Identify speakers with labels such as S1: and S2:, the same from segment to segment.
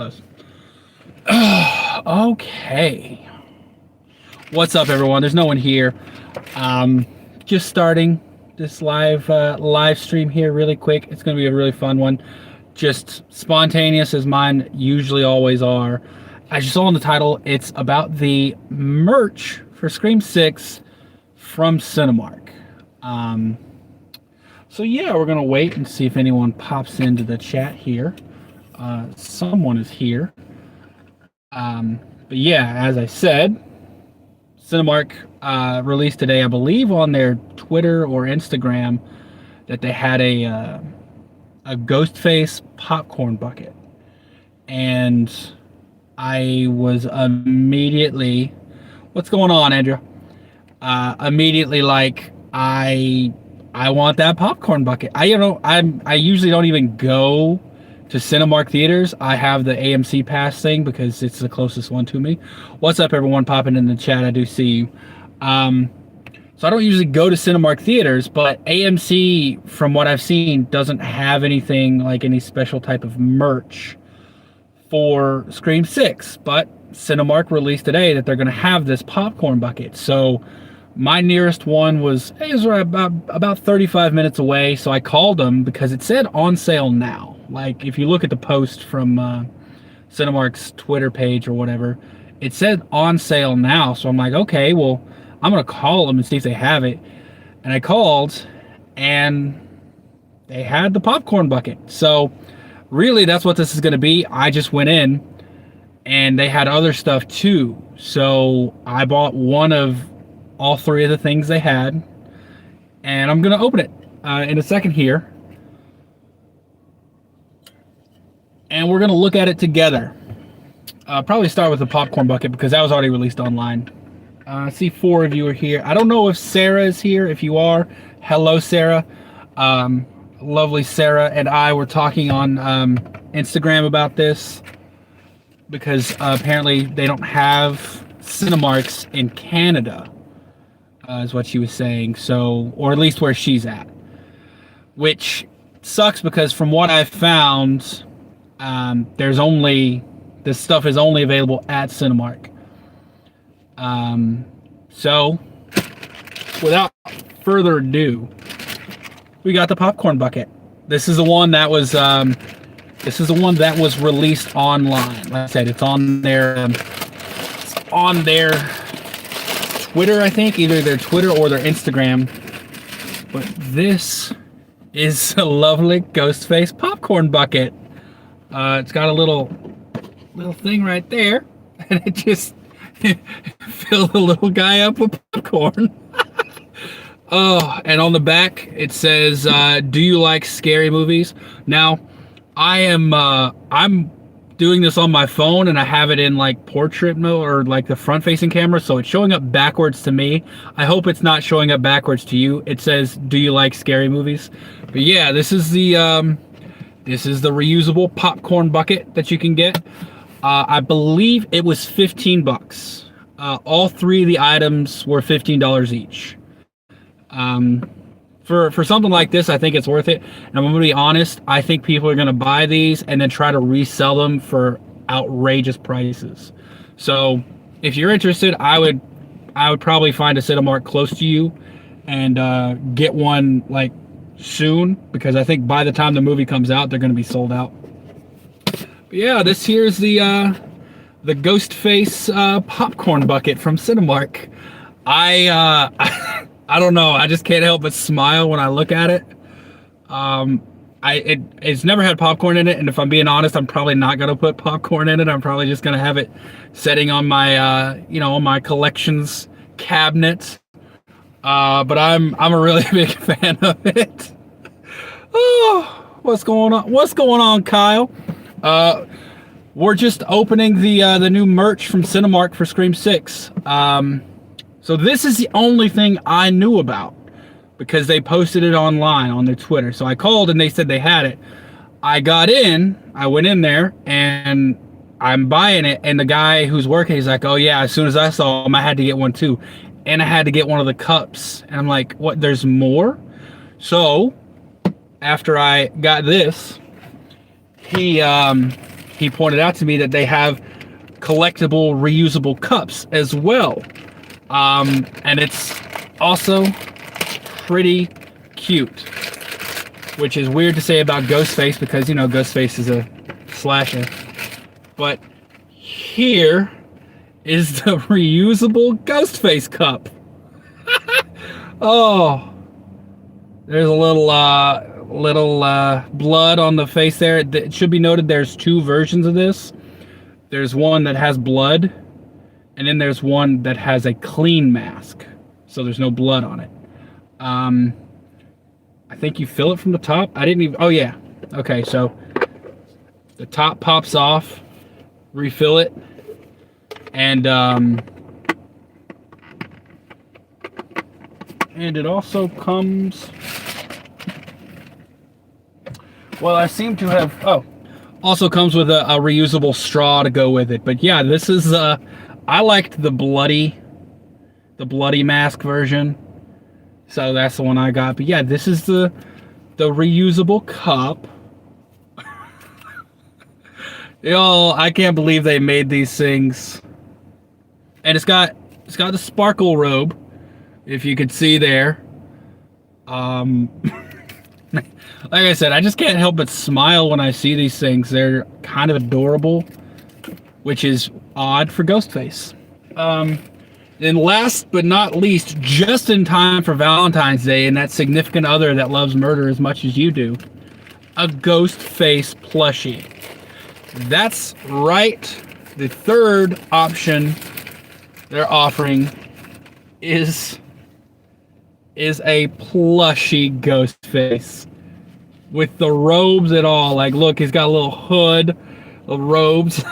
S1: close. Okay. What's up, everyone? There's no one here. Just starting this live stream here really quick. It's going to be a really fun one. Just spontaneous as mine usually always are. As you saw in the title, it's about the merch for Scream 6 from Cinemark. So yeah, we're going to wait and see if anyone pops into the chat here. Someone is here. But yeah, as I said, Cinemark released today, I believe on their Twitter or Instagram, that they had a ghost face popcorn bucket. And I was immediately, what's going on, Andrew? Immediately like, I want that popcorn bucket. I usually don't even go to Cinemark theaters. I have the AMC pass thing because it's the closest one to me. What's up, everyone popping in the chat? I do see you. So I don't usually go to Cinemark theaters, but AMC, from what I've seen, doesn't have anything like any special type of merch for Scream 6. But Cinemark released today that they're going to have this popcorn bucket. So my nearest one was about 35 minutes away. So I called them because it said on sale now. Like, if you look at the post from Cinemark's Twitter page or whatever, it said on sale now. So I'm like, okay, well, I'm going to call them and see if they have it. And I called, and they had the popcorn bucket. So really, that's what this is going to be. I just went in, and they had other stuff too. So I bought one of all three of the things they had, and I'm going to open it in a second here. And we're going to look at it together. Probably start with the popcorn bucket because that was already released online. I see 4 of you are here. I don't know if Sarah is here. If you are, hello, Sarah. Lovely Sarah and I were talking on Instagram about this because apparently they don't have Cinemarks in Canada, is what she was saying. So, or at least where she's at. Which sucks because from what I've found, this stuff is only available at Cinemark. So without further ado, we got the popcorn bucket. This is the one that was released online. Like I said, it's on their Twitter, I think, either their Twitter or their Instagram. But this is a lovely ghost face popcorn bucket. It's got a little thing right there, and it just fills the little guy up with popcorn. Oh, and on the back it says, "Do you like scary movies?" Now, I'm doing this on my phone, and I have it in like portrait mode or like the front-facing camera, so it's showing up backwards to me. I hope it's not showing up backwards to you. It says, "Do you like scary movies?" But yeah, this is the reusable popcorn bucket that you can get. I believe it was $15. All 3 of the items were $15 each. For something like this, I think it's worth it. And I'm going to be honest, I think people are going to buy these and then try to resell them for outrageous prices. So if you're interested, I would probably find a Cinemark close to you and get one like soon, because I think by the time the movie comes out, they're going to be sold out. But yeah, this here's the ghost face popcorn bucket from Cinemark. I don't know, I just can't help but smile when I look at it. It's never had popcorn in it, and if I'm being honest, I'm probably not going to put popcorn in it. I'm probably just going to have it sitting on my on my collections cabinet. But I'm a really big fan of it. Oh, what's going on? What's going on, Kyle? We're just opening the new merch from Cinemark for Scream 6. So this is the only thing I knew about because they posted it online on their Twitter. So I called and they said they had it. I went in there and I'm buying it, and the guy who's working, he's like, "Oh yeah, as soon as I saw him, I had to get one too." And I had to get one of the cups. And I'm like, "What, there's more?" So after I got this, he he pointed out to me that they have collectible reusable cups as well. And it's also pretty cute, which is weird to say about Ghostface because, you know, Ghostface is a slasher. But here is the reusable Ghostface cup. Oh, there's a little blood on the face there. It should be noted there's two versions of this. There's one that has blood, and then there's one that has a clean mask, so there's no blood on it. I think you fill it from the top. I didn't even, oh yeah. Okay, so the top pops off, refill it, and it also comes, well, I seem to have, oh, also comes with a reusable straw to go with it. But yeah, this is, I liked the bloody mask version, so that's the one I got. But yeah, this is the reusable cup. Yo, I can't believe they made these things. And it's got the sparkle robe, if you could see there. Like I said, I just can't help but smile when I see these things. They're kind of adorable, which is odd for Ghostface. And last but not least, just in time for Valentine's Day and that significant other that loves murder as much as you do, a Ghostface plushie. That's right. The third option they're offering is a plushie Ghostface with the robes and all. Like, look, he's got a little hood, the robes.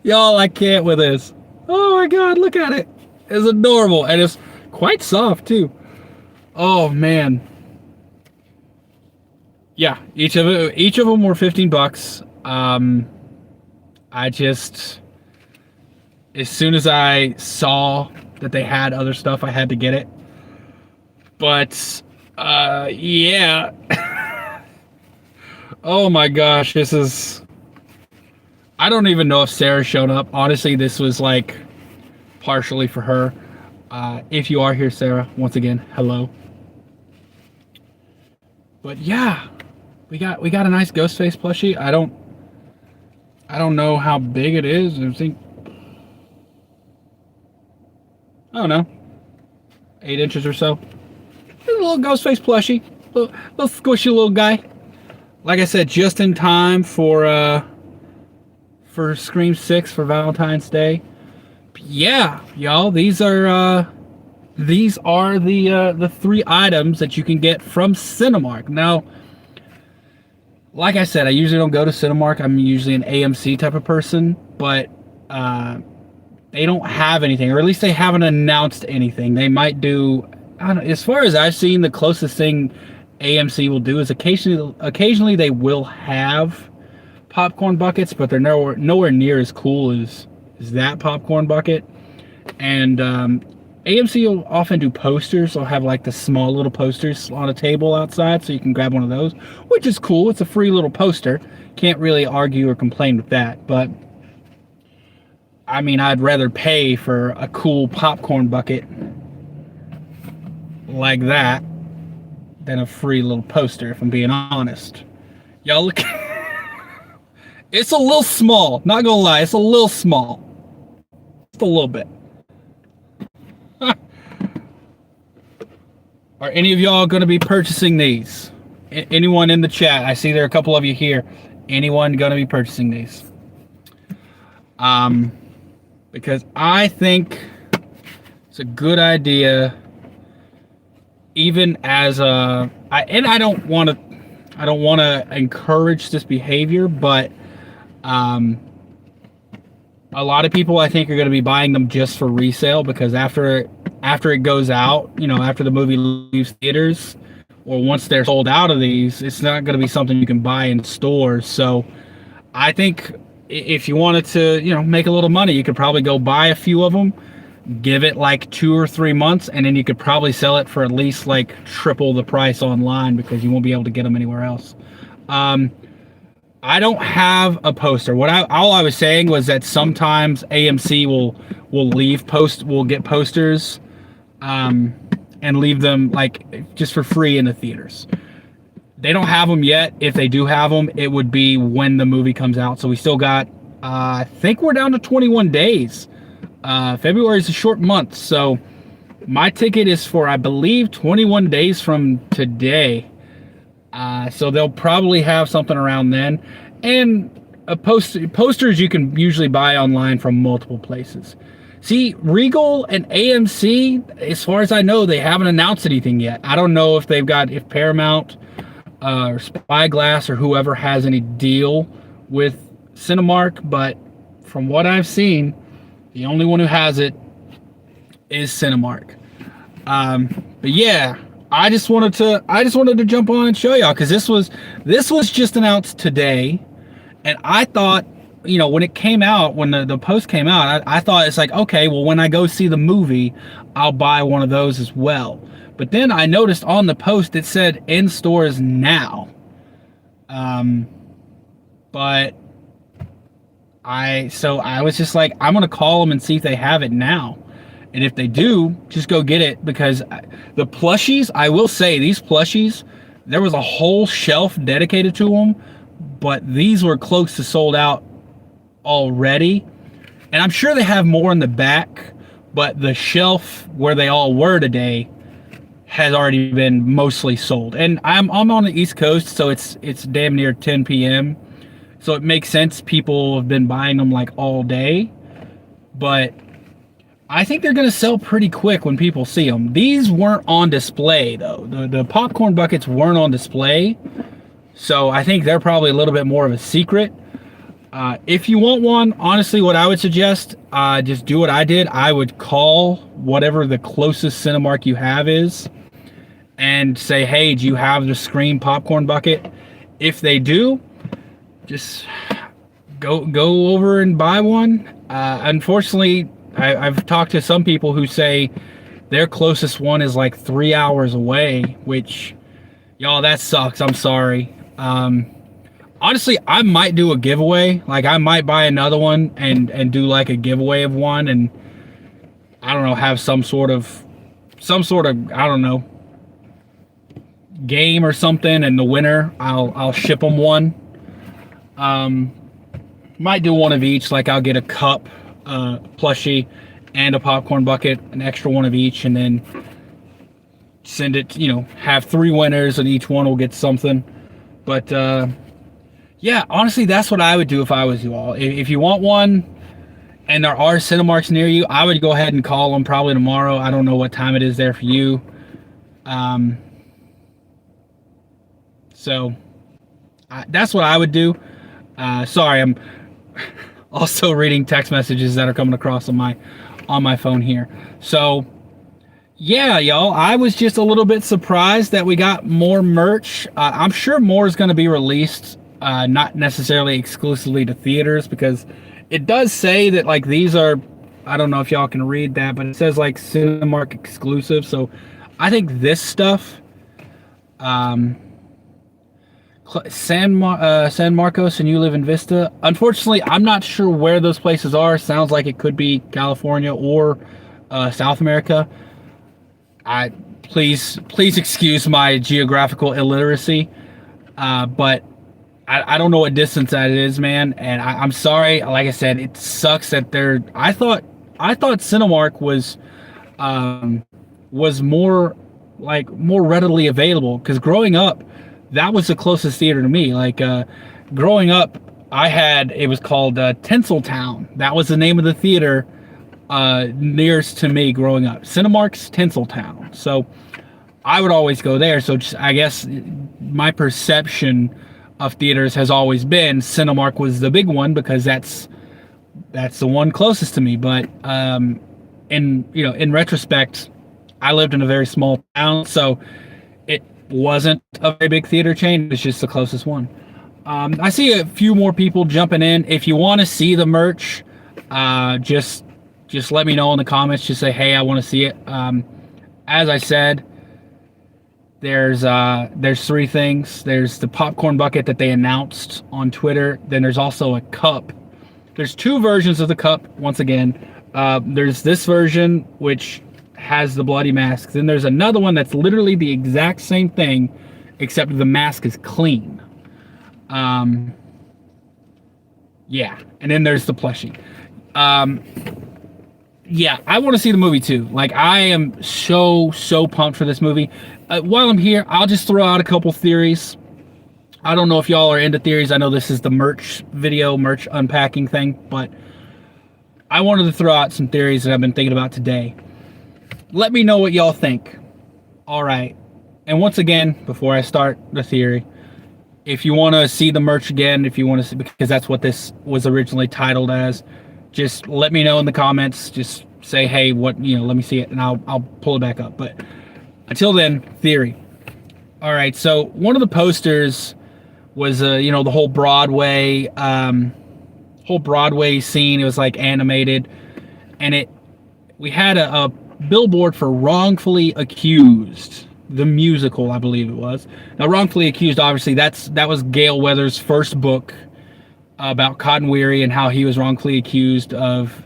S1: Y'all, I can't with this. Oh my God, look at it. It's adorable, and it's quite soft too. Oh man. Yeah, each of them were $15. I just, as soon as I saw that they had other stuff, I had to get it. But yeah. Oh my gosh, this is, I don't even know if Sarah showed up. Honestly, this was like partially for her. If you are here, Sarah, once again, hello. But yeah, we got a nice Ghostface plushie. I don't know how big it is. I think, I don't know, 8 inches or so. It's a little Ghostface plushie, little squishy little guy. Like I said, just in time for Scream 6 for Valentine's Day. But yeah, y'all, these are the 3 items that you can get from Cinemark. Now, like I said, I usually don't go to Cinemark. I'm usually an AMC type of person, but they don't have anything, or at least they haven't announced anything. They might do, I don't know, as far as I've seen, the closest thing AMC will do is occasionally they will have popcorn buckets, but they're nowhere near as cool as that popcorn bucket. And AMC will often do posters. They'll have like the small little posters on a table outside, so you can grab one of those, which is cool. It's a free little poster. Can't really argue or complain with that. But I mean, I'd rather pay for a cool popcorn bucket like that than a free little poster, if I'm being honest. Y'all look. It's a little small. Not gonna lie, it's a little small. Just a little bit. Are any of y'all gonna be purchasing these? Anyone in the chat? I see there are a couple of you here. Anyone gonna be purchasing these? Because I think it's a good idea. Even as I don't want to encourage this behavior, but a lot of people, I think, are going to be buying them just for resale, because after it goes out, you know, after the movie leaves theaters, or once they're sold out of these, it's not going to be something you can buy in stores. So I think if you wanted to, you know, make a little money, you could probably go buy a few of them, give it like 2 or 3 months, and then you could probably sell it for at least like triple the price online, because you won't be able to get them anywhere else. I don't have a poster. All I was saying was that sometimes AMC will get posters, and leave them like just for free in the theaters. They don't have them yet. If they do have them, it would be when the movie comes out. So we still got, I think we're down to 21 days. February is a short month, so my ticket is for, I believe, 21 days from today. So they'll probably have something around then. And posters you can usually buy online from multiple places. See, Regal and AMC, as far as I know, they haven't announced anything yet. I don't know if if Paramount or Spyglass or whoever has any deal with Cinemark, but from what I've seen, the only one who has it is Cinemark. But yeah, I just wanted to jump on and show y'all, because this was just announced today, and I thought, when it came out, when the post came out, I thought it's like, okay, well, when I go see the movie, I'll buy one of those as well. But then I noticed on the post it said in stores now. But I was just like, I'm gonna call them and see if they have it now. And if they do, just go get it, because the plushies, I will say, these plushies, there was a whole shelf dedicated to them, but these were close to sold out already. And I'm sure they have more in the back, but the shelf where they all were today has already been mostly sold. And I'm on the East Coast, so it's damn near 10 p.m. So it makes sense people have been buying them like all day. But I think they're going to sell pretty quick when people see them. These weren't on display, though. The popcorn buckets weren't on display. So I think they're probably a little bit more of a secret. If you want one, honestly, what I would suggest, just do what I did. I would call whatever the closest Cinemark you have is and say, hey, do you have the Scream popcorn bucket? If they do, just go over and buy one. Unfortunately, I've talked to some people who say their closest one is like 3 hours away, which, y'all, that sucks. I'm sorry. Honestly, I might do a giveaway. Like, I might buy another one and do like a giveaway of one, and I don't know, have some sort of I don't know, game or something, and the winner, I'll ship them one. Might do one of each. Like, I'll get a cup, plushie, and a popcorn bucket, an extra one of each, and then send it, have 3 winners, and each one will get something. But yeah, honestly, that's what I would do if I was you all. If you want one and there are Cinemarks near you, I would go ahead and call them probably tomorrow. I don't know what time it is there for you. So that's what I would do. Sorry, I'm also reading text messages that are coming across on my phone here. So yeah, y'all, I was just a little bit surprised that we got more merch. I'm sure more is going to be released, not necessarily exclusively to theaters, because it does say that, like, these are, I don't know if y'all can read that, but it says like Cinemark exclusive. So I think this stuff, San Marcos, and you live in Vista. Unfortunately, I'm not sure where those places are. Sounds like it could be California or South America. Please excuse my geographical illiteracy, but I don't know what distance that is, man. And I'm sorry. Like I said, it sucks that I thought Cinemark was more readily available, because growing up, that was the closest theater to me. Like, growing up, it was called Tinseltown. That was the name of the theater nearest to me growing up. Cinemark's Tinseltown. So I would always go there. So I guess my perception of theaters has always been Cinemark was the big one, because that's the one closest to me. But in retrospect, I lived in a very small town, so it wasn't a very big theater chain. It's just the closest one. I see a few more people jumping in. If you want to see the merch, just let me know in the comments. Just say, hey, I want to see it. As I said, There's three things. There's the popcorn bucket that they announced on Twitter. Then there's also a cup. There's two versions of the cup. Once again, there's this version which has the bloody mask. Then there's another one that's literally the exact same thing, except the mask is clean. Yeah, and then there's the plushie. Yeah, I want to see the movie too. Like, I am so pumped for this movie. While I'm here, I'll just throw out a couple theories. I don't know if y'all are into theories. I know this is the merch unpacking thing, but I wanted to throw out some theories that I've been thinking about today. Let me know what y'all think. All right. And once again, before I start the theory, if you want to see the merch again, if you want to see, because that's what this was originally titled as, just let me know in the comments. Just say, hey, what, let me see it, and I'll pull it back up. But until then, theory. All right, so one of the posters was, the whole Broadway scene. It was like animated, and we had a billboard for Wrongfully Accused, the musical, I believe it was. Now, Wrongfully Accused, obviously, that was Gale Weathers' first book about Cotton Weary and how he was wrongfully accused of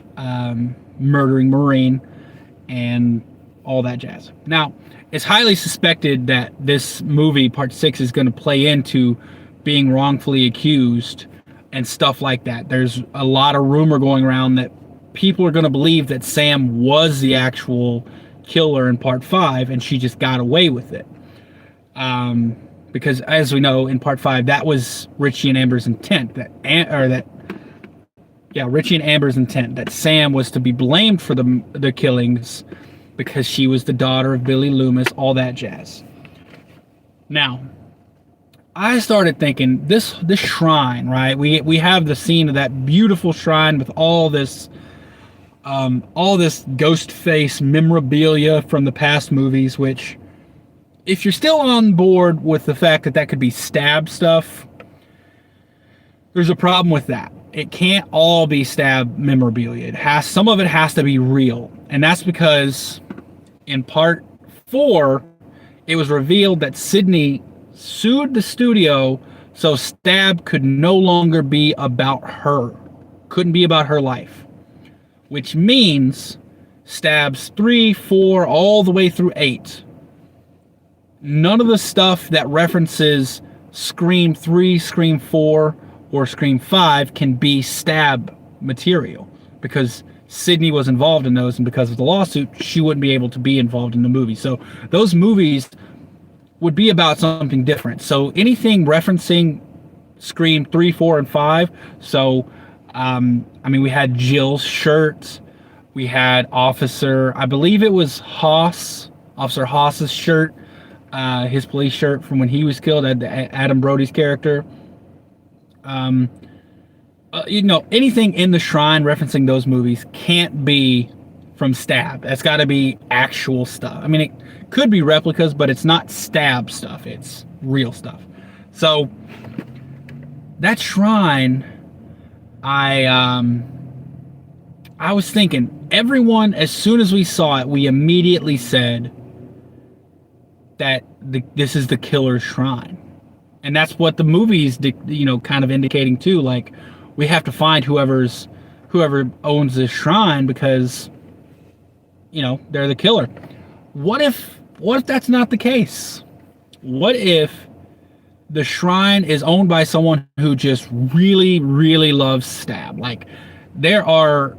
S1: murdering Marine and all that jazz. Now, it's highly suspected that this movie, Part 6, is going to play into being wrongfully accused and stuff like that. There's a lot of rumor going around that people are going to believe that Sam was the actual killer in Part 5 and she just got away with it. Because as we know, in Part 5, that was Richie and Amber's intent. Richie and Amber's intent, that Sam was to be blamed for the killings because she was the daughter of Billy Loomis, all that jazz. Now, I started thinking, this shrine, right? We have the scene of that beautiful shrine with all this ghost face memorabilia from the past movies, which, if you're still on board with the fact that could be stab stuff, there's a problem with that. It can't all be stab memorabilia. Some of it has to be real. And that's because in Part 4, it was revealed that Sydney sued the studio so Stab could no longer be about her. Couldn't be about her life. Which means Stabs 3, 4, all the way through 8. None of the stuff that references Scream 3, Scream 4, or Scream 5 can be Stab material, because Sydney was involved in those, and because of the lawsuit, she wouldn't be able to be involved in the movie. So those movies would be about something different. So anything referencing Scream 3, 4, and 5, so, we had Jill's shirt, we had Officer Haas's shirt, his police shirt from when he was killed, Adam Brody's character. Anything in the shrine referencing those movies can't be from Stab. That's got to be actual stuff. It could be replicas, but it's not Stab stuff. It's real stuff. So that shrine, I was thinking, everyone, as soon as we saw it, we immediately said that this is the killer's shrine. And that's what the movie's, kind of indicating too. Like, we have to find whoever owns this shrine, because, they're the killer. What if that's not the case? What if the shrine is owned by someone who just really, really loves Stab? Like, there are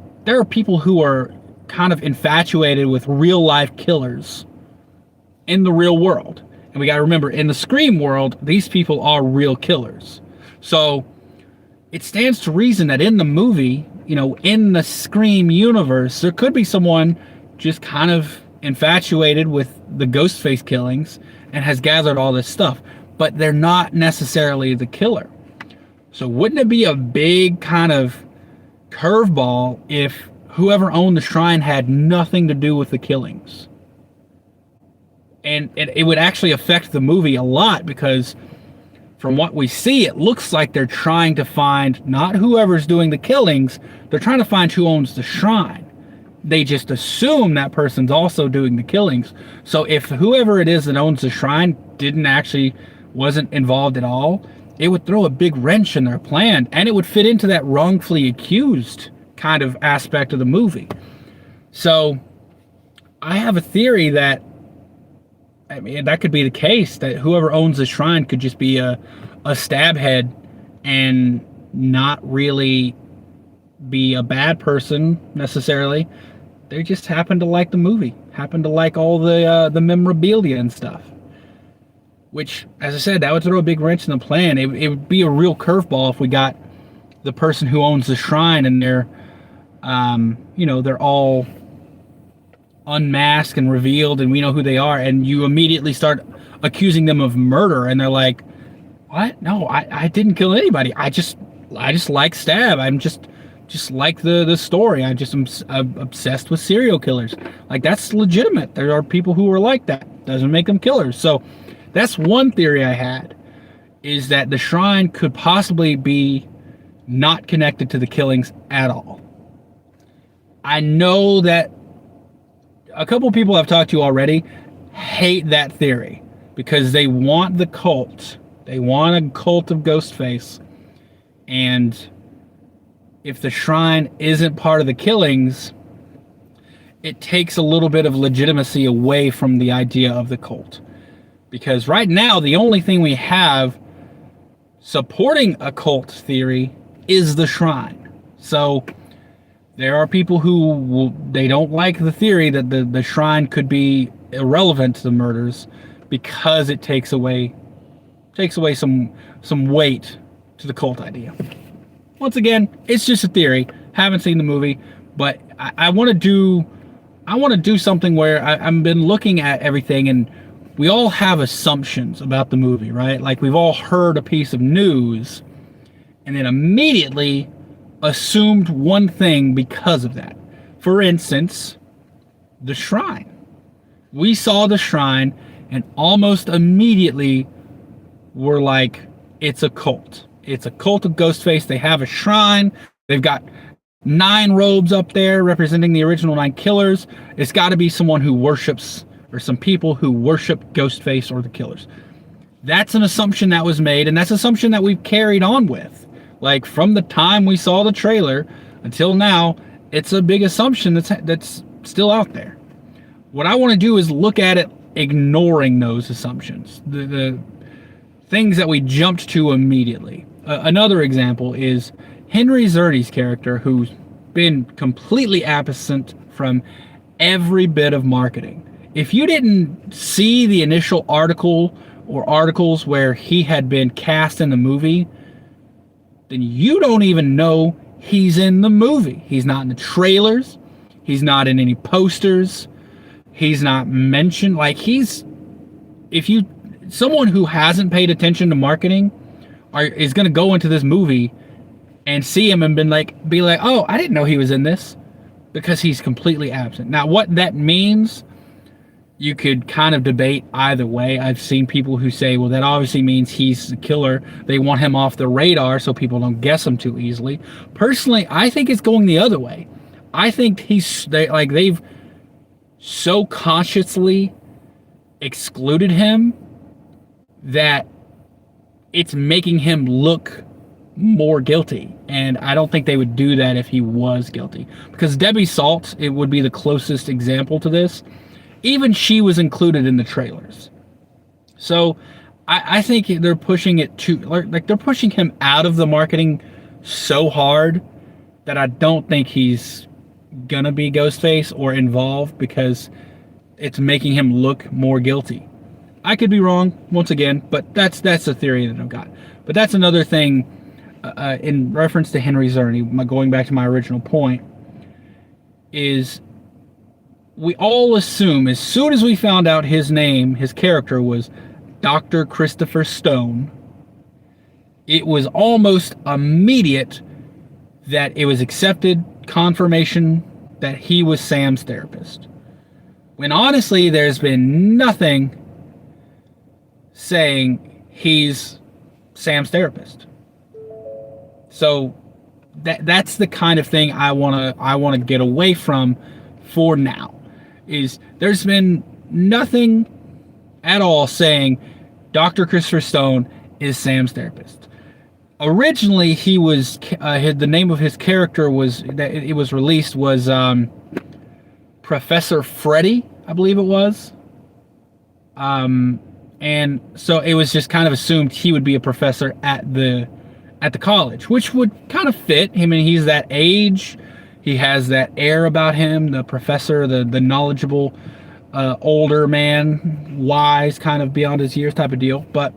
S1: people who are kind of infatuated with real life killers in the real world. And we got to remember, in the Scream world, these people are real killers. So it stands to reason that in the movie, in the Scream universe, there could be someone just kind of infatuated with the Ghostface killings and has gathered all this stuff, but they're not necessarily the killer. So wouldn't it be a big kind of curveball if whoever owned the shrine had nothing to do with the killings? And it would actually affect the movie a lot, because from what we see, it looks like they're trying to find not whoever's doing the killings, they're trying to find who owns the shrine. they just assume that person's also doing the killings. So if whoever it is that owns the shrine wasn't involved at all, it would throw a big wrench in their plan, and it would fit into that wrongfully accused kind of aspect of the movie. So I have a theory that, I mean, that could be the case, that whoever owns the shrine could just be a stab head and not really be a bad person necessarily. They just happen to like the movie, happen to like all the memorabilia and stuff. Which, as I said, that would throw a big wrench in the plan. It would be a real curveball if we got the person who owns the shrine and they're, they're all unmasked and revealed and we know who they are, and you immediately start accusing them of murder, and they're like, what? No, I didn't kill anybody. I just like Stab. I'm just like the story. I'm obsessed with serial killers. Like, that's legitimate. There are people who are like that. Doesn't make them killers. So that's one theory I had, is that the shrine could possibly be not connected to the killings at all. I know that a couple people I've talked to already hate that theory because they want the cult. They want a cult of Ghostface. And if the shrine isn't part of the killings, it takes a little bit of legitimacy away from the idea of the cult. Because right now, the only thing we have supporting a cult theory is the shrine. So there are people who they don't like the theory that the shrine could be irrelevant to the murders because it takes away some weight to the cult idea. Once again, it's just a theory. Haven't seen the movie, but I want to do something where I've been looking at everything, and we all have assumptions about the movie, right? Like, we've all heard a piece of news and then immediately assumed one thing because of that. For instance, the shrine. We saw the shrine and almost immediately were like, it's a cult. It's a cult of Ghostface. They have a shrine. They've got 9 robes up there representing the original 9 killers. It's got to be someone who worships, or some people who worship Ghostface or the killers. That's an assumption that was made, and that's an assumption that we've carried on with. Like, from the time we saw the trailer until now, it's a big assumption that's still out there. What I want to do is look at it ignoring those assumptions, the things that we jumped to immediately. Another example is Henry Czerny's character, who's been completely absent from every bit of marketing. If you didn't see the initial article or articles where he had been cast in the movie, then you don't even know he's in the movie. He's not in the trailers. He's not in any posters. He's not mentioned. Like, someone who hasn't paid attention to marketing is going to go into this movie and see him and be like, oh, I didn't know he was in this, because he's completely absent. Now, what that means, you could kind of debate either way. I've seen people who say, well, that obviously means he's the killer. They want him off the radar so people don't guess him too easily. Personally, I think it's going the other way. I think they've so consciously excluded him that it's making him look more guilty. And I don't think they would do that if he was guilty. Because Debbie Salt, it would be the closest example to this. Even she was included in the trailers. So I think they're pushing it they're pushing him out of the marketing so hard that I don't think he's gonna be Ghostface or involved, because it's making him look more guilty. I could be wrong, once again, but that's a theory that I've got. But that's another thing in reference to Henry Czerny, going back to my original point, is we all assume, as soon as we found out his name, his character was Dr. Christopher Stone, it was almost immediate that it was accepted confirmation that he was Sam's therapist. When honestly, there's been nothing saying he's Sam's therapist. So that's the kind of thing I want to get away from for now. Is there's been nothing at all saying Dr. Christopher Stone is Sam's therapist. Originally, he was the name of his character was that it was released was Professor Freddy, I believe it was. And so it was just kind of assumed he would be a professor at the college, which would kind of fit. I mean, he's that age, he has that air about him, the professor, the knowledgeable, older man, wise, kind of beyond his years type of deal. But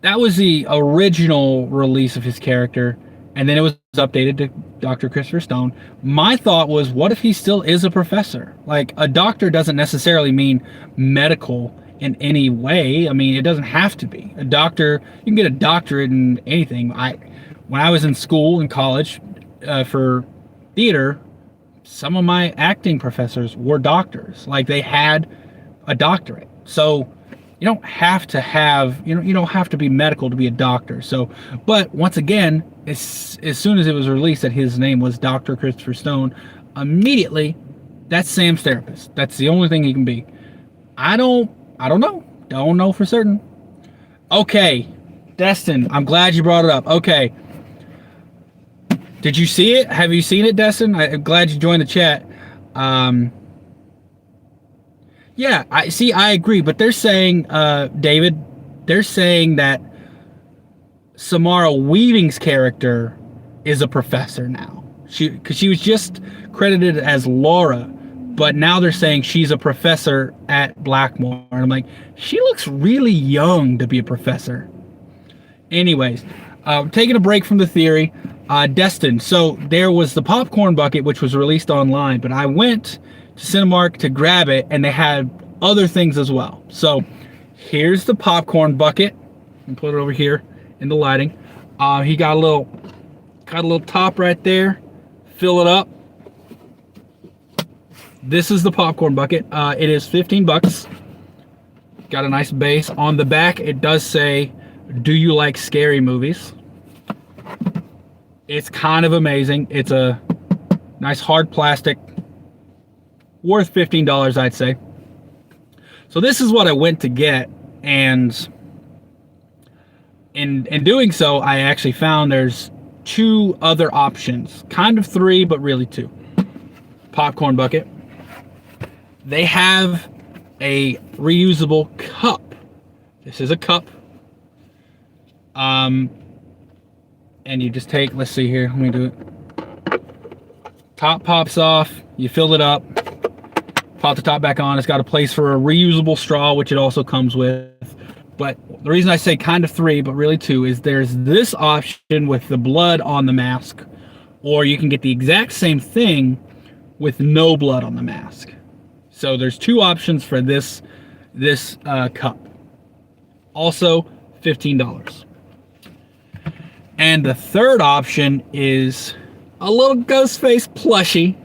S1: that was the original release of his character, and then it was updated to Dr. Christopher Stone. My thought was, what if he still is a professor? Like, a doctor doesn't necessarily mean medical in any way. I mean, it doesn't have to be. A doctor, you can get a doctorate in anything. When I was in school, in college, for theater, some of my acting professors were doctors. Like, they had a doctorate. So you don't have to have, you don't have to be medical to be a doctor. So, but once again, as soon as it was released that his name was Dr. Christopher Stone, immediately, that's Sam's therapist. That's the only thing he can be. I don't know. Don't know for certain. Okay, Destin, I'm glad you brought it up. Okay. Did you see it? Have you seen it, Destin? I'm glad you joined the chat. Yeah, I agree, but they're saying, David, they're saying that Samara Weaving's character is a professor now. Because she was just credited as Laura, but now they're saying she's a professor at Blackmore. And I'm like, she looks really young to be a professor. Anyways, taking a break from the theory, Destin. So there was the popcorn bucket, which was released online, but I went to Cinemark to grab it, and they had other things as well. So here's the popcorn bucket, and put it over here in the lighting. He got a little top right there. Fill it up. This is the popcorn bucket. It is 15 bucks. Got a nice base. On the back, it does say, "Do you like scary movies?" It's kind of amazing. It's a nice hard plastic. Worth $15, I'd say. So this is what I went to get, and in doing so, I actually found there's two other options. Kind of three, but really two. Popcorn bucket. They have a reusable cup. This is a cup. And you just take, let's see here, let me do it. Top pops off, you fill it up. Pop the top back on. It's got a place for a reusable straw, which it also comes with. But the reason I say kind of three, but really two, is there's this option with the blood on the mask, or you can get the exact same thing with no blood on the mask. So there's two options for this cup. Also, $15. And the third option is a little ghost face plushie.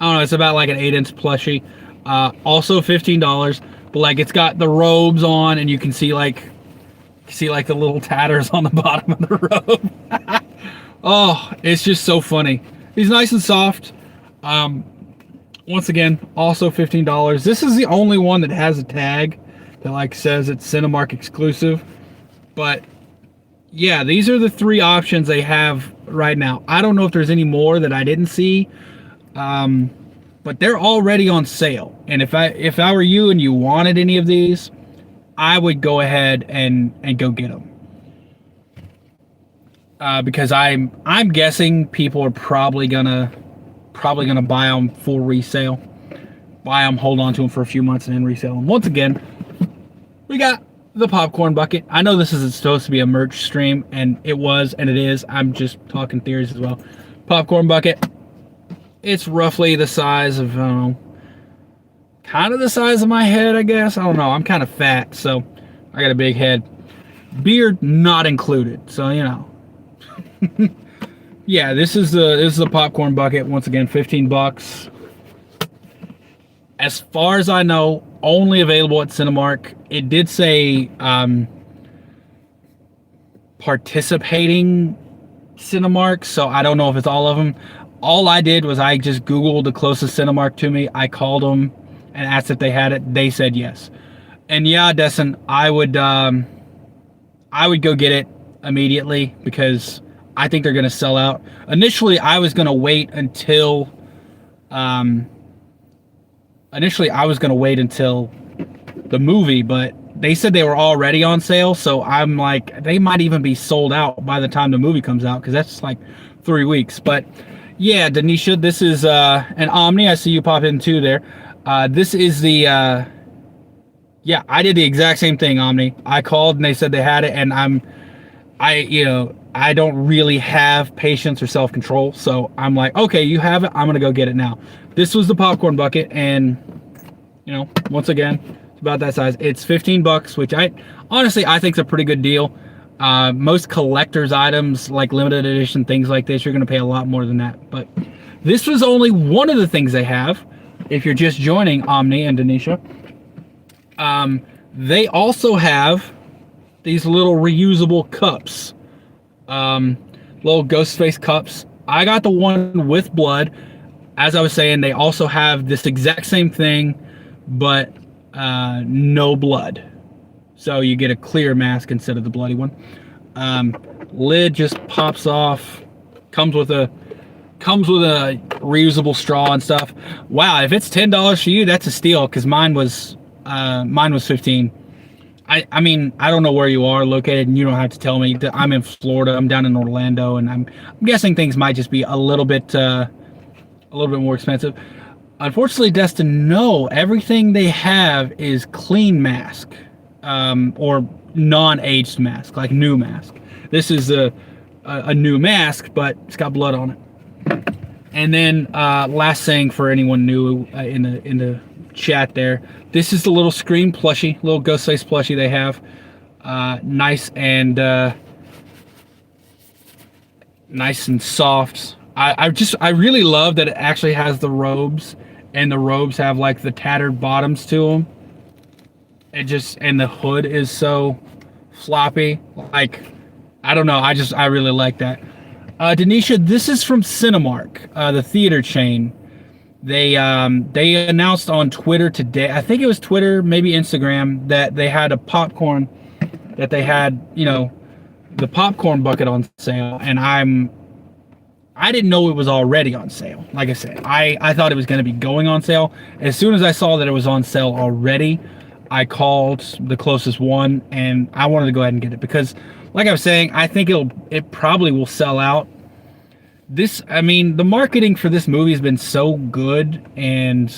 S1: I don't know, it's about like an 8-inch plushie. Also $15, but like it's got the robes on, and you can see like the little tatters on the bottom of the robe. Oh, it's just so funny. He's nice and soft. Once again, also $15. This is the only one that has a tag that like says it's Cinemark exclusive. But yeah, these are the three options they have right now. I don't know if there's any more that I didn't see. But they're already on sale. And if I were you and you wanted any of these, I would go ahead and go get them. Because I'm guessing people are probably gonna buy them for resale. Buy them, hold on to them for a few months, and then resell them. Once again, we got the popcorn bucket. I know this isn't supposed to be a merch stream, and it was, and it is. I'm just talking theories as well. Popcorn bucket. It's roughly the size of, I don't know, kind of the size of my head, I guess. I don't know. I'm kind of fat, so I got a big head. Beard not included, so you know. Yeah, this is the popcorn bucket. Once again, 15 bucks. As far as I know, only available at Cinemark. It did say participating Cinemark, so I don't know if it's all of them. All I did was I just Googled the closest Cinemark to me. I called them and asked if they had it. They said yes. And yeah, Destin, I would go get it immediately because I think they're going to sell out. Initially, I was going to wait until the movie, but they said they were already on sale, so I'm like, they might even be sold out by the time the movie comes out because that's like 3 weeks. But yeah, Denisha, this is an Omni. I see you pop in too there. This is the yeah, I did the exact same thing, Omni. I called and they said they had it, and I don't really have patience or self-control, so I'm like, okay, you have it, I'm gonna go get it now. This was the popcorn bucket, and once again, it's about that size. It's 15 bucks, which I think is a pretty good deal. Most collector's items, like limited edition things like this, you're gonna pay a lot more than that. But this was only one of the things they have. If you're just joining, Omni and Denisha, they also have these little reusable cups, little ghost face cups. I got the one with blood. As I was saying, they also have this exact same thing, but no blood. So you get a clear mask instead of the bloody one. Lid just pops off. Comes with a reusable straw and stuff. Wow, if it's $10 for you, that's a steal, because mine was 15. I mean, I don't know where you are located, and you don't have to tell me. I'm in Florida. I'm down in Orlando, and I'm guessing things might just be a little bit more expensive. Unfortunately, Destin, no, everything they have is clean mask, or non-aged mask, like new mask. This is a new mask, but it's got blood on it. And then last thing for anyone new in the chat there, this is the little Scream plushie, little ghost face plushie they have. Nice and soft. I really love that it actually has the robes, and the robes have like the tattered bottoms to them. And the hood is so floppy. Like, I don't know, I really like that. Denisha, this is from Cinemark, the theater chain. They announced on Twitter today, I think it was Twitter, maybe Instagram, that they had a popcorn, that they had, the popcorn bucket on sale, and I didn't know it was already on sale. Like I said, I thought it was going to be going on sale. As soon as I saw that it was on sale already, I called the closest one, and I wanted to go ahead and get it because, like I was saying, I think it probably will sell out. The marketing for this movie has been so good, and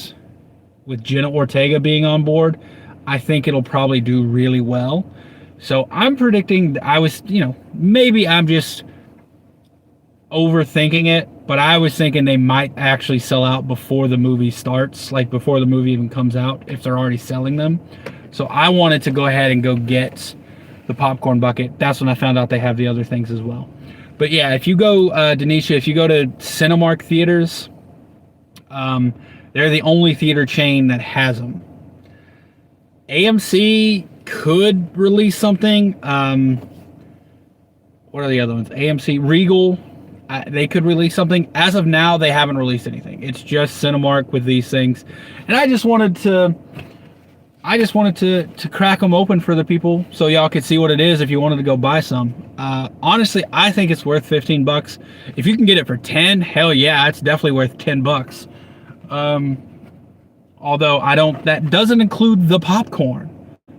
S1: with Jenna Ortega being on board, I think it'll probably do really well. So I'm predicting, maybe I'm just overthinking it, but I was thinking they might actually sell out before the movie starts, like before the movie even comes out, if they're already selling them. So I wanted to go ahead and go get the popcorn bucket. That's when I found out they have the other things as well. But yeah, if you go, Denisha, if you go to Cinemark theaters, they're the only theater chain that has them. AMC could release something. What are the other ones? AMC, Regal, they could release something. As of now, they haven't released anything. It's just Cinemark with these things. And I just wanted to crack them open for the people so y'all could see what it is if you wanted to go buy some. Honestly, I think it's worth 15 bucks. If you can get it for 10, hell yeah, it's definitely worth 10 bucks. Although that doesn't include the popcorn.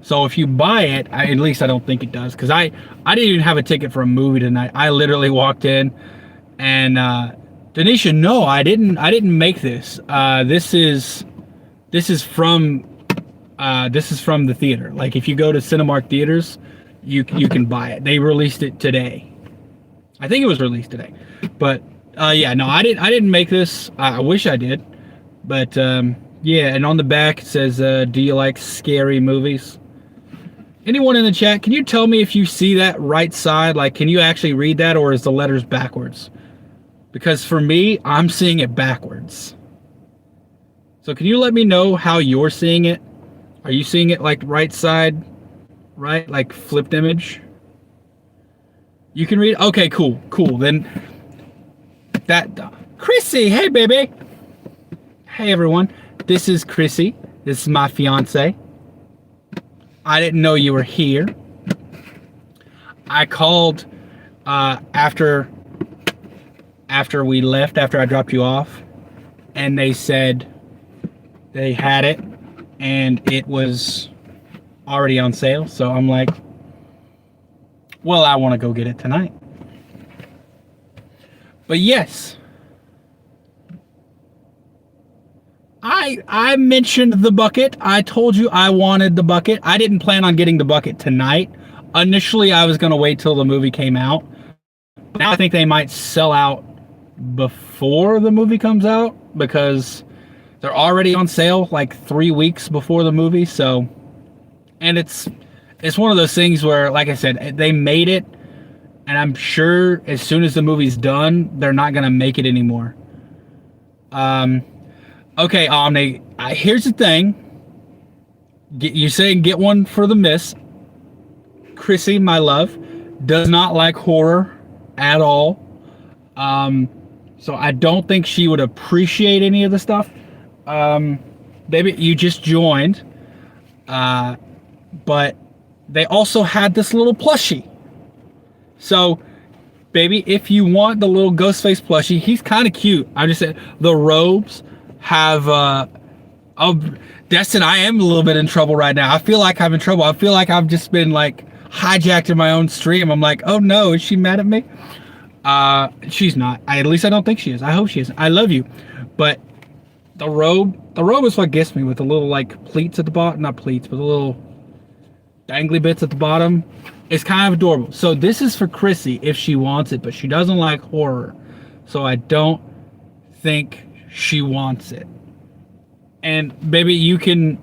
S1: So if you buy it, at least I don't think it does, because I didn't even have a ticket for a movie tonight. I literally walked in, and Denisha, no, I didn't make this. This is from the theater. Like, if you go to Cinemark theaters, you can buy it. They released it today. I think it was released today. But yeah, no, I didn't make this. I wish I did. But yeah, and on the back it says, do you like scary movies? Anyone in the chat, can you tell me if you see that right side? Like, can you actually read that, or is the letters backwards? Because for me, I'm seeing it backwards. So can you let me know how you're seeing it? Are you seeing it like right side, right? Like flipped image? You can read? Okay, cool. Then Chrissy, hey baby. Hey everyone, this is Chrissy. This is my fiance. I didn't know you were here. I called after we left, after I dropped you off, and they said they had it and it was already on sale. So I'm like, well, I want to go get it tonight. But yes, I mentioned the bucket. I told you I wanted the bucket. I didn't plan on getting the bucket tonight. Initially, I was going to wait till the movie came out. Now I think they might sell out before the movie comes out because they're already on sale like 3 weeks before the movie. So, and it's one of those things where, like I said, they made it, and I'm sure as soon as the movie's done, they're not going to make it anymore. Okay, Omni, here's the thing. You're saying get one for the miss. Chrissy, my love, does not like horror at all. So I don't think she would appreciate any of the stuff. Baby, you just joined. But they also had this little plushie. So, baby, if you want the little Ghostface plushie, he's kind of cute. I just said the robes have Destin, I am a little bit in trouble right now. I feel like I'm in trouble. I feel like I've just been like hijacked in my own stream. I'm like, oh no, is she mad at me? She's not. At least I don't think she is. I hope she is. I love you. But the robe is what gets me, with the little like pleats at the bottom. Not pleats, but the little dangly bits at the bottom. It's kind of adorable. So this is for Chrissy if she wants it, but she doesn't like horror. So I don't think she wants it. And baby, you can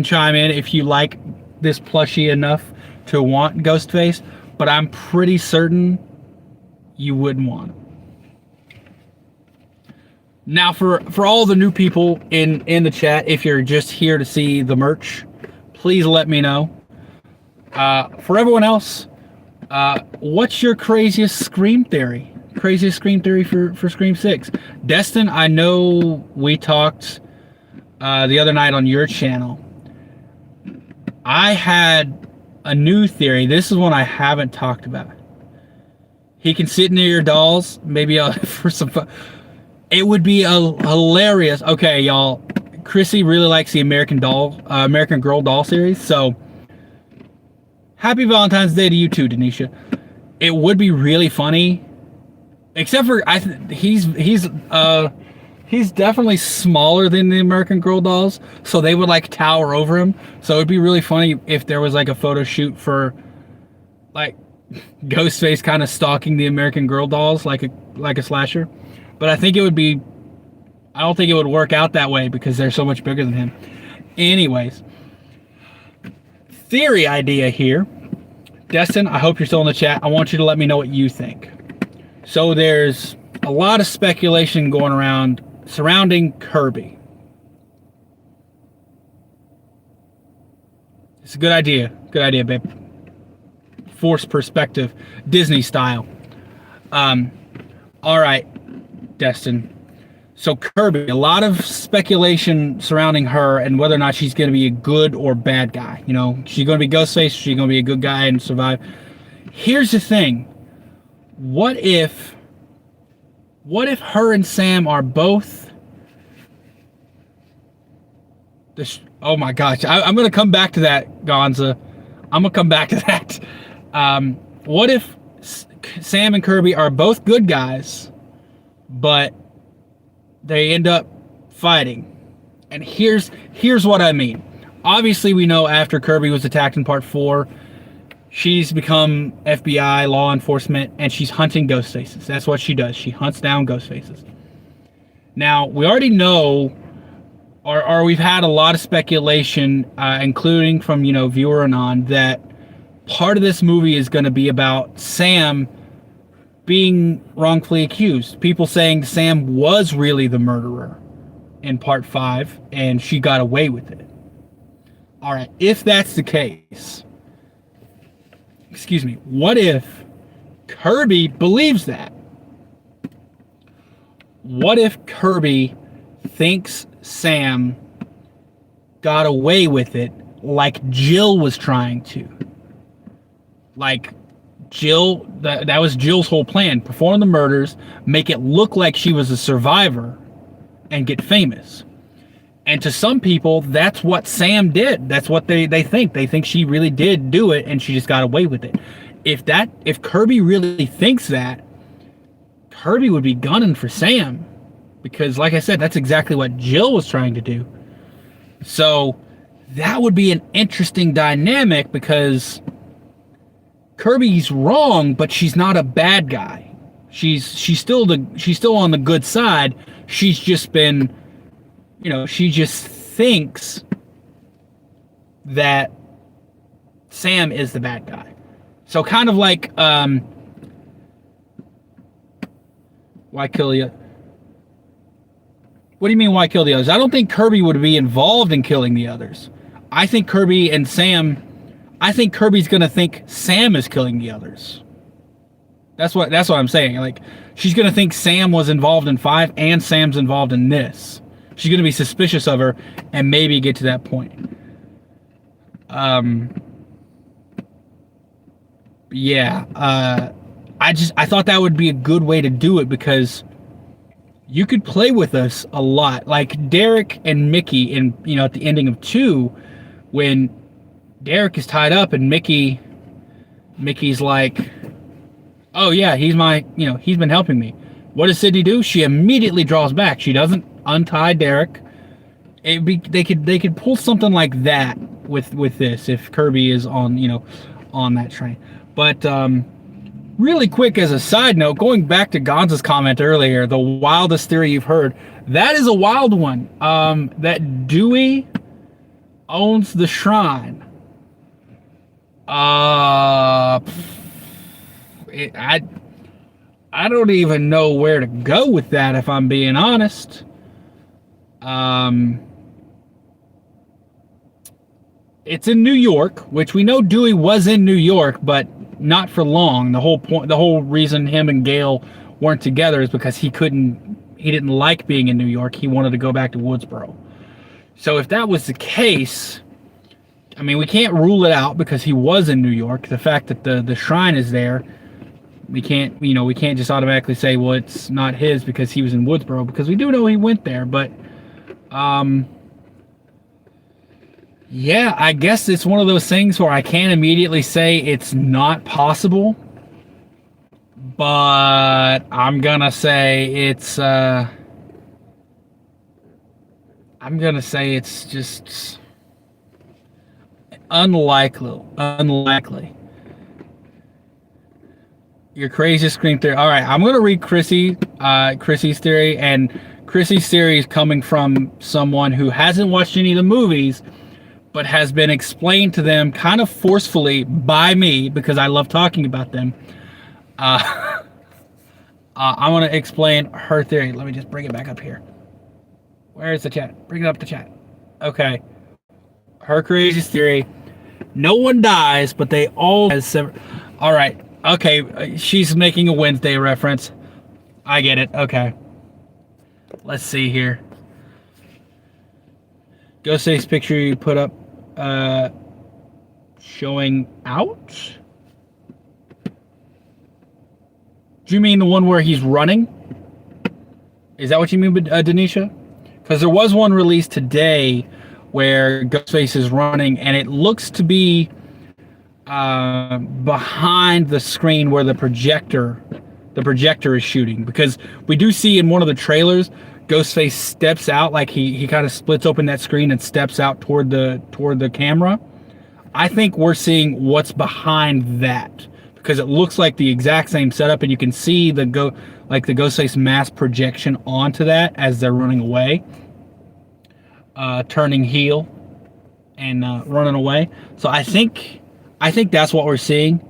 S1: chime in if you like this plushie enough to want Ghostface, but I'm pretty certain you wouldn't want it. Now for all the new people in the chat, if you're just here to see the merch, please let me know. For everyone else, what's your craziest Scream theory? Craziest Scream theory for Scream 6? Destin, I know we talked the other night on your channel. I had a new theory. This is one I haven't talked about. He can sit near your dolls, maybe for some fun. It would be hilarious. Okay, y'all. Chrissy really likes the American Girl doll series, so happy Valentine's Day to you too, Denisha. It would be really funny, except for he's definitely smaller than the American Girl dolls, so they would like tower over him. So it'd be really funny if there was like a photo shoot for like Ghostface kind of stalking the American Girl dolls like a slasher. But I don't think it would work out that way because they're so much bigger than him. Anyways, theory idea here. Destin, I hope you're still in the chat. I want you to let me know what you think. So there's a lot of speculation going around surrounding Kirby. It's a good idea. Good idea, babe. Forced perspective, Disney style. All right, Destin. So Kirby, a lot of speculation surrounding her and whether or not she's going to be a good or bad guy. You know, she's going to be Ghostface, she's going to be a good guy and survive. Here's the thing. What if her and Sam are both... Oh my gosh, I'm going to come back to that, Gonza. I'm going to come back to that. What if Sam and Kirby are both good guys, but they end up fighting? And here's what I mean. Obviously, we know after Kirby was attacked in part 4, she's become FBI law enforcement, and she's hunting ghost faces. That's what she does. She hunts down ghost faces. Now, we already know, or we've had a lot of speculation, including from, viewer anon, that part of this movie is going to be about Sam being wrongfully accused. People saying Sam was really the murderer in part 5, and she got away with it. All right, if that's the case, what if Kirby believes that? what if Kirby thinks Sam got away with it like Jill was trying to? Like, Jill, that was Jill's whole plan. Perform the murders, make it look like she was a survivor, and get famous. And to some people, that's what Sam did. That's what they think. They think she really did do it, and she just got away with it. If Kirby really thinks that, Kirby would be gunning for Sam. Because, like I said, that's exactly what Jill was trying to do. So, that would be an interesting dynamic, because Kirby's wrong, but she's not a bad guy. She's still on the good side. She's just been, she just thinks that Sam is the bad guy. So kind of like why kill the? What do you mean why kill the others? I don't think Kirby would be involved in killing the others. I think Kirby and Sam. I think Kirby's gonna think Sam is killing the others. That's what I'm saying. Like, she's gonna think Sam was involved in 5 and Sam's involved in this. She's gonna be suspicious of her and maybe get to that point. Yeah. I thought that would be a good way to do it, because you could play with us a lot. Like Derek and Mickey in at the ending of 2, when Derek is tied up and Mickey's like, oh yeah, he's been helping me. What does Sydney do? She immediately draws back. She doesn't untie Derek. They could pull something like that with this if Kirby is on that train. But really quick, as a side note, going back to Gonza's comment earlier, the wildest theory you've heard, that is a wild one. That Dewey owns the shrine. I don't even know where to go with that, if I'm being honest. It's in New York, which we know Dewey was in New York, but not for long. The whole reason him and Gail weren't together is because he didn't like being in New York. He wanted to go back to Woodsboro. So if that was the case, I mean, we can't rule it out because he was in New York. The fact that the shrine is there, we can't just automatically say, well, it's not his because he was in Woodsboro, because we do know he went there. But yeah, I guess it's one of those things where I can't immediately say it's not possible, but I'm gonna say it's just unlikely. Your crazy Scream theory. All right, I'm gonna read Chrissy's theory, and Chrissy's theory is coming from someone who hasn't watched any of the movies, but has been explained to them kind of forcefully by me, because I love talking about them. I'm gonna explain her theory. Let me just bring it back up here. Where is the chat? Bring it up the chat. Okay. Her crazy theory. No one dies, but they all has several. All right. Okay. She's making a Wednesday reference. I get it. Okay. Let's see here. Ghostface picture you put up showing out? Do you mean the one where he's running? Is that what you mean, Denisha? Because there was one released today where Ghostface is running, and it looks to be behind the screen where the projector is shooting. Because we do see in one of the trailers, Ghostface steps out, like he kind of splits open that screen and steps out toward the camera. I think we're seeing what's behind that, because it looks like the exact same setup, and you can see the Ghostface mask projection onto that as they're running away, turning heel and running away. So I think that's what we're seeing.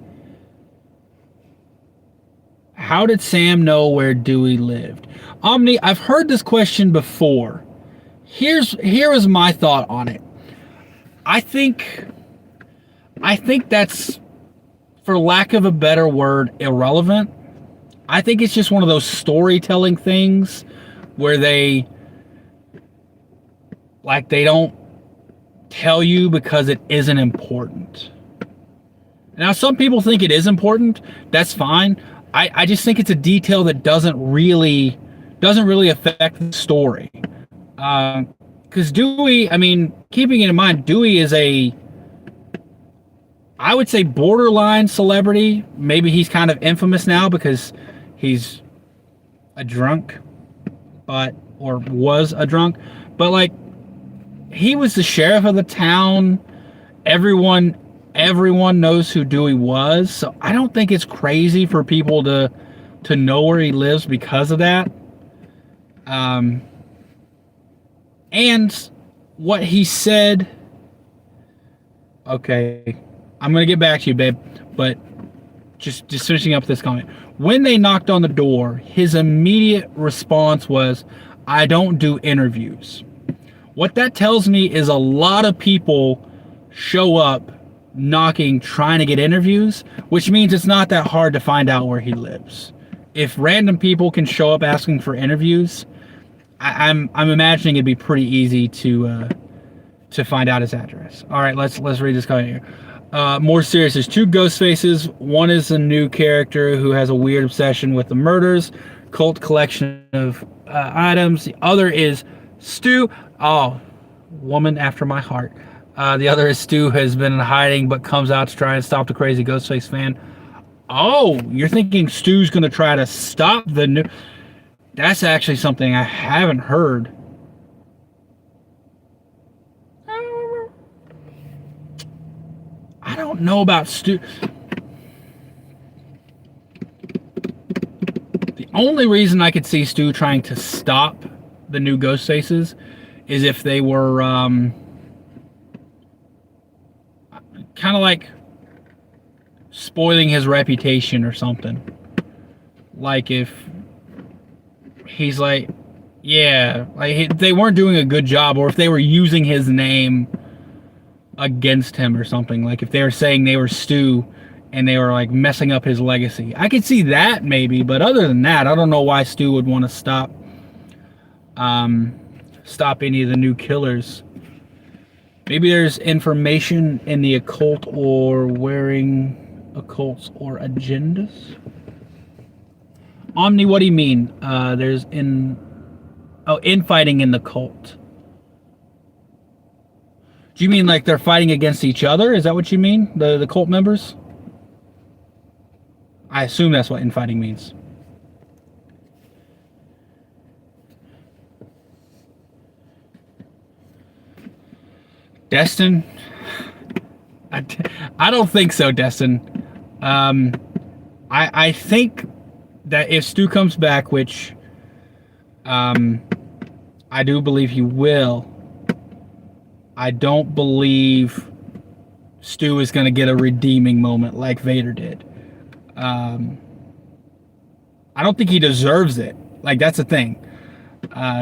S1: How did Sam know where Dewey lived? Omni, I've heard this question before. Here is my thought on it. I think that's, for lack of a better word, irrelevant. I think it's just one of those storytelling things where they don't tell you because it isn't important. Now, some people think it is important. That's fine. I just think it's a detail that doesn't really affect the story. Because Dewey, I mean, keeping it in mind, Dewey is I would say borderline celebrity. Maybe he's kind of infamous now because he's a drunk, or was a drunk. But like, he was the sheriff of the town. Everyone knows who Dewey was. So I don't think it's crazy for people to know where he lives because of that. And what he said. Okay, I'm gonna get back to you, babe. But just finishing up this comment. When they knocked on the door, his immediate response was, "I don't do interviews." What that tells me is a lot of people show up knocking, trying to get interviews, which means it's not that hard to find out where he lives. If random people can show up asking for interviews, I'm imagining it'd be pretty easy to find out his address. All right, let's read this comment here. More serious, there's two ghost faces. One is a new character who has a weird obsession with the murders, cult collection of items. The other is Stu. Oh, woman after my heart. The other is Stu, has been in hiding but comes out to try and stop the crazy Ghostface fan. Oh, you're thinking Stu's going to try to stop the new... That's actually something I haven't heard. I don't know about Stu. The only reason I could see Stu trying to stop the new ghost faces is if they were kind of like spoiling his reputation or something. Like if he's like, yeah, like they weren't doing a good job, or if they were using his name against him or something. Like if they were saying they were Stu and they were like messing up his legacy. I could see that maybe, but other than that, I don't know why Stu would want to stop any of the new killers. Maybe there's information in the occult or wearing occults or agendas. Omni, what do you mean? There's infighting in the cult. Do you mean like they're fighting against each other? Is that what you mean? The cult members? I assume that's what infighting means. Destin? I don't think so, Destin. I think that if Stu comes back, which I do believe he will, I don't believe Stu is going to get a redeeming moment like Vader did. I don't think he deserves it. Like, that's the thing.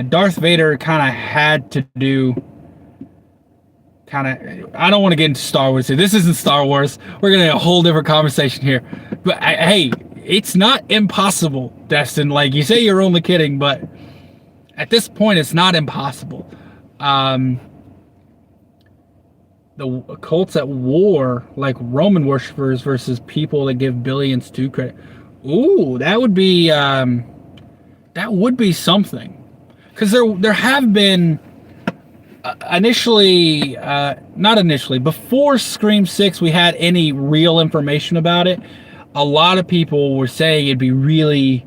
S1: Darth Vader kind of had to do... I don't want to get into Star Wars here. This isn't Star Wars. We're going to have a whole different conversation here. But, hey, it's not impossible, Destin. Like, you say you're only kidding, but at this point, it's not impossible. The cults at war, like Roman worshippers versus people that give billions to credit. Ooh, that would be something. Because there have been... before Scream 6 we had any real information about it, a lot of people were saying it'd be really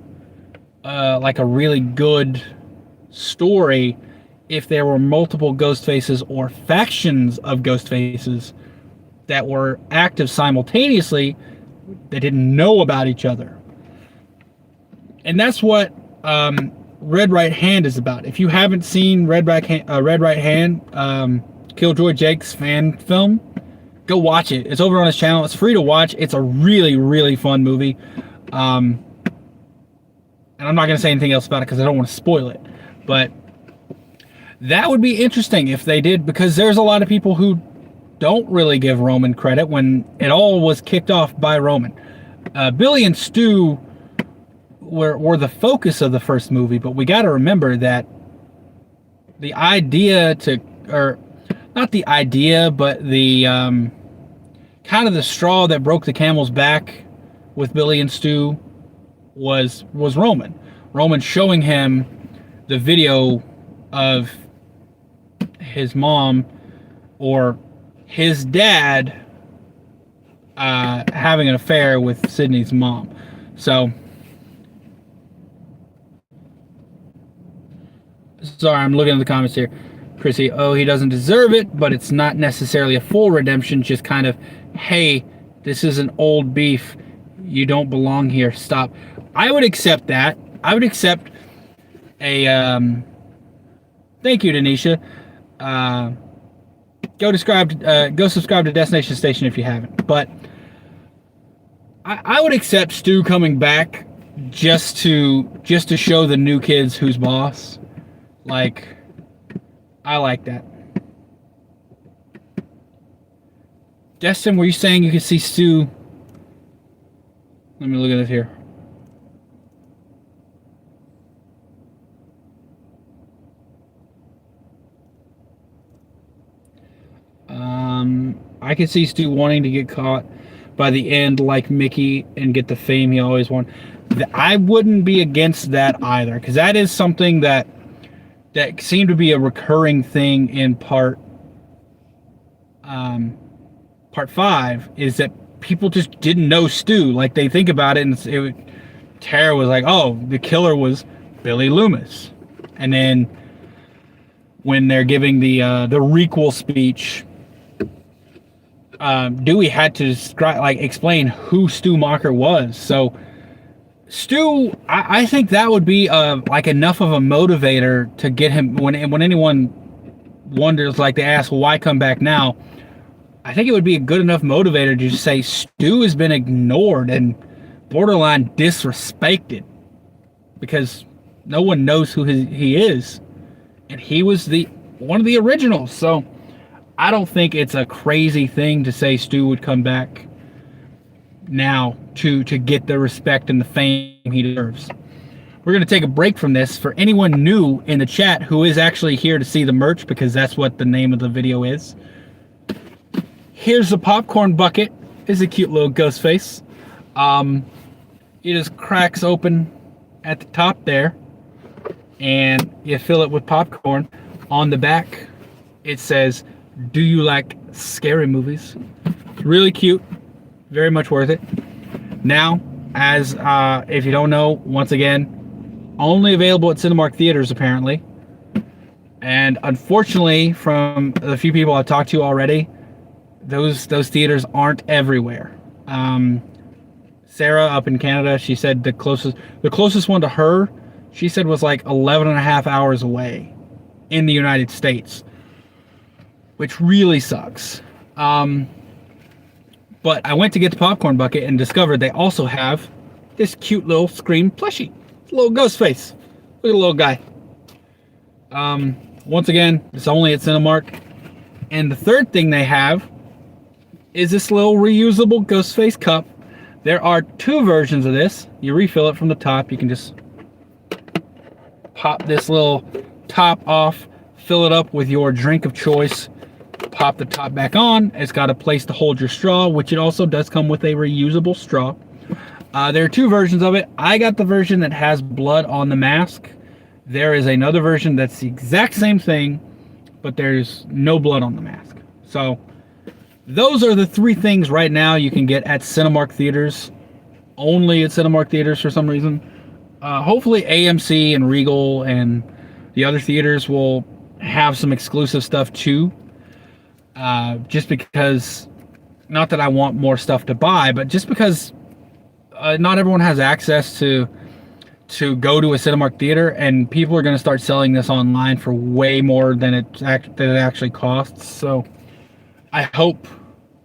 S1: like a really good story if there were multiple ghost faces or factions of ghost faces that were active simultaneously that didn't know about each other. And that's what Red Right Hand is about. If you haven't seen Red Right Hand, Killjoy Jake's fan film, go watch it. It's over on his channel. It's free to watch. It's a really, really fun movie. And I'm not going to say anything else about it because I don't want to spoil it. But that would be interesting if they did, because there's a lot of people who don't really give Roman credit when it all was kicked off by Roman. Billy and Stu were the focus of the first movie, but we got to remember that the idea to, or not the idea, but the kind of the straw that broke the camel's back with Billy and Stu was Roman. Roman showing him the video of his mom or his dad having an affair with Sydney's mom. So, sorry, I'm looking at the comments here. Chrissy, oh, he doesn't deserve it, but it's not necessarily a full redemption, just kind of, hey, this is an old beef. You don't belong here. Stop. I would accept that. I would accept a, thank you, Denisha. Go subscribe to Destination Station if you haven't. But I would accept Stu coming back just to show the new kids who's boss. Like, I like that. Destin, were you saying you could see Stu? Let me look at it here. I could see Stu wanting to get caught by the end like Mickey and get the fame he always wanted. I wouldn't be against that either, because that is something that seemed to be a recurring thing in part 5, is that people just didn't know Stu. Like, they think about it, and Tara was like, oh, the killer was Billy Loomis. And then when they're giving the requel speech, Dewey had to explain who Stu Macher was. So Stu, I think that would be enough of a motivator to get him when anyone wonders, like they ask, well, why come back now? I think it would be a good enough motivator to just say Stu has been ignored and borderline disrespected because no one knows who he is, and he was one of the originals. So I don't think it's a crazy thing to say Stu would come back now to get the respect and the fame he deserves. We're going to take a break from this. For anyone new in the chat who is actually here to see the merch, because that's what the name of the video is, here's the popcorn bucket. It's a cute little ghost face. It just cracks open at the top there, and you fill it with popcorn. On the back, it says, do you like scary movies? Really cute. Very much worth it. Now, as if you don't know, once again, only available at Cinemark theaters apparently. And unfortunately, from the few people I've talked to already, those theaters aren't everywhere. Sarah up in Canada, she said the closest one to her, she said was like 11 and a half hours away in the United States, which really sucks. But I went to get the popcorn bucket and discovered they also have this cute little Scream plushie. It's a little ghost face. Look at the little guy. Once again, it's only at Cinemark. And the third thing they have is this little reusable ghost face cup. There are 2 versions of this. You refill it from the top. You can just pop this little top off, fill it up with your drink of choice, pop the top back on. It's got a place to hold your straw, which it also does come with a reusable straw. There are 2 versions of it. I got the version that has blood on the mask. There is another version that's the exact same thing, but there's no blood on the mask. So those are the 3 things right now you can get at Cinemark theaters. Only at Cinemark theaters for some reason. Hopefully AMC and Regal and the other theaters will have some exclusive stuff too. Just because, not that I want more stuff to buy, but just because not everyone has access to go to a Cinemark theater, and people are going to start selling this online for way more than it actually costs. So I hope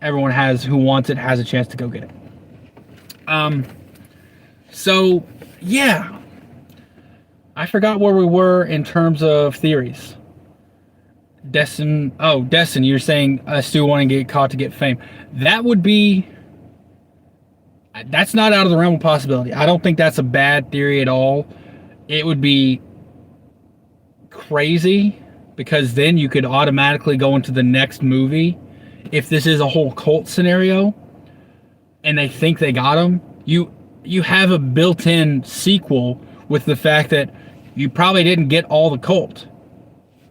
S1: everyone who wants it has a chance to go get it. So yeah, I forgot where we were in terms of theories. Destin, you're saying Stu wanting to get caught to get fame. That would be That's not out of the realm of possibility. I don't think that's a bad theory at all. It would be crazy because then you could automatically go into the next movie. If this is a whole cult scenario and they think they got him, you have a built-in sequel with the fact that you probably didn't get all the cult.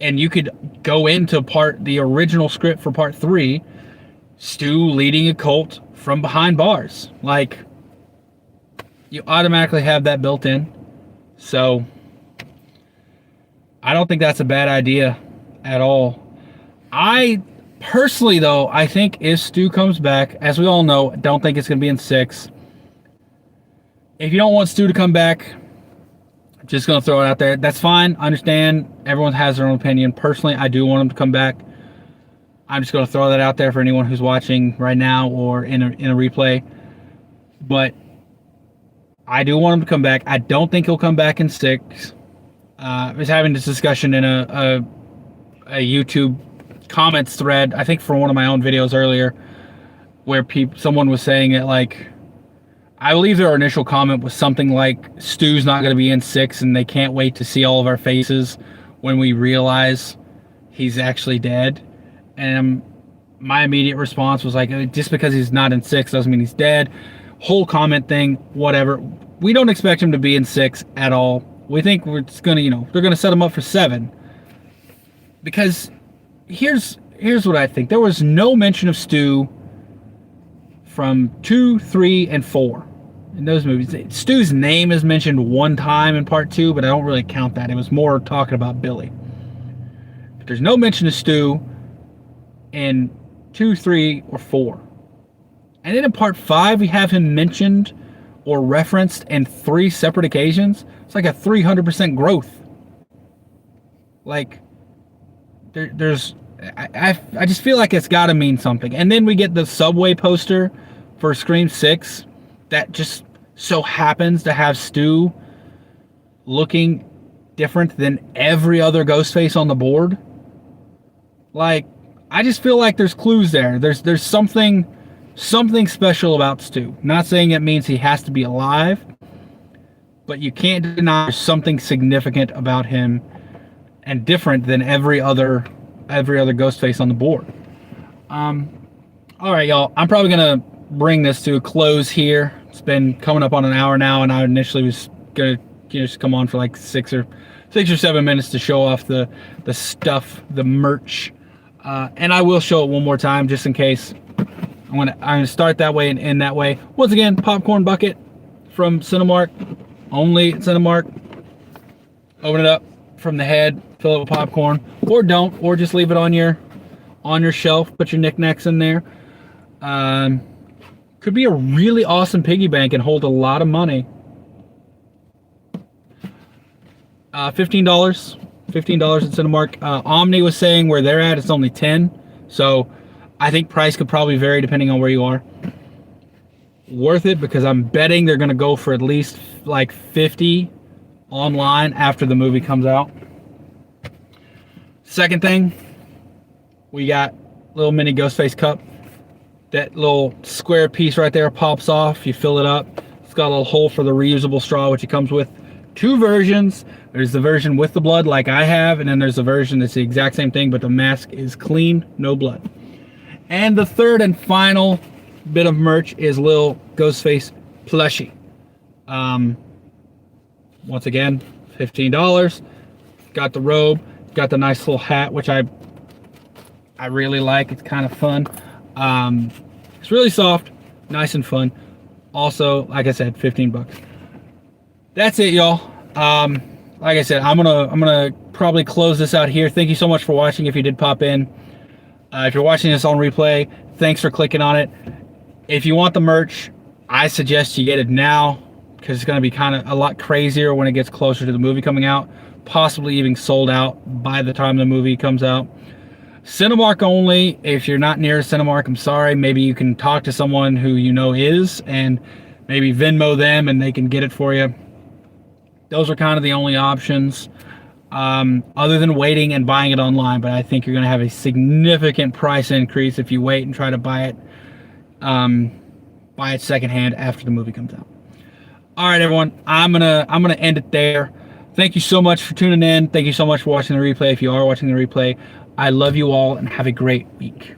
S1: And you could go into the original script for part 3, Stu leading a cult from behind bars. Like, you automatically have that built in. So I don't think that's a bad idea at all. I personally, though, I think if Stu comes back, as we all know, I don't think it's going to be in 6. If you don't want Stu to come back, I'm just going to throw it out there. That's fine. I understand. Everyone has their own opinion. Personally, I do want him to come back. I'm just going to throw that out there for anyone who's watching right now or in a replay. But I do want him to come back. I don't think he'll come back in 6. I was having this discussion in a YouTube comments thread, I think for one of my own videos earlier, where someone was saying it like, I believe their initial comment was something like, Stu's not going to be in 6 and they can't wait to see all of our faces when we realize he's actually dead. And my immediate response was like, just because he's not in 6 doesn't mean he's dead. Whole comment thing, whatever. We don't expect him to be in 6 at all. We think we're just going to, they're going to set him up for 7. Because here's what I think. There was no mention of Stu from 2, 3, and 4 in those movies. Stu's name is mentioned one time in part 2, but I don't really count that. It was more talking about Billy. But there's no mention of Stu in 2, 3, or 4. And then in part 5, we have him mentioned or referenced in 3 separate occasions. It's like a 300% growth. Like, there's... I just feel like it's got to mean something. And then we get the subway poster for Scream 6 that just so happens to have Stu looking different than every other Ghostface on the board. Like, I just feel like there's clues there. There's something special about Stu. Not saying it means he has to be alive, but you can't deny there's something significant about him and different than every other Ghostface on the board. All right, y'all. I'm probably gonna bring this to a close here. It's been coming up on an hour now, and I initially was gonna just come on for like 6 or 7 minutes to show off the stuff, the merch, and I will show it one more time just in case. I'm gonna start that way and end that way. Once again, popcorn bucket from Cinemark, only at Cinemark. Open it up from the head, fill it with popcorn, or don't, or just leave it on your shelf. Put your knickknacks in there. Could be a really awesome piggy bank and hold a lot of money. $15 at Cinemark. Omni was saying where they're at, it's only 10. So I think price could probably vary depending on where you are. Worth it because I'm betting they're going to go for at least like 50 online after the movie comes out. Second thing, we got little mini Ghostface cup. That little square piece right there pops off. You fill it up. It's got a little hole for the reusable straw, which it comes with 2 versions. There's the version with the blood like I have, and then there's a version that's the exact same thing, but the mask is clean, no blood. And the third and final bit of merch is little Ghostface plushie. Once again, $15. Got the robe, got the nice little hat, which I really like. It's kind of fun. It's really soft, nice and fun. Also, like I said, 15 bucks. That's it, y'all. Like I said, I'm gonna probably close this out here. Thank you so much for watching. If you did pop in, if you're watching this on replay, thanks for clicking on it. If you want the merch, I suggest you get it now because it's going to be kind of a lot crazier when it gets closer to the movie coming out. Possibly even sold out by the time the movie comes out. Cinemark only. If you're not near Cinemark, I'm sorry. Maybe you can talk to someone who you know is and maybe Venmo them and they can get it for you. Those are kind of the only options other than waiting and buying it online. But I think you're going to have a significant price increase if you wait and try to buy it buy it secondhand after the movie comes out. All right, everyone. I'm gonna end it there. Thank you so much for tuning in. Thank you so much for watching the replay. If you are watching the replay, I love you all and have a great week.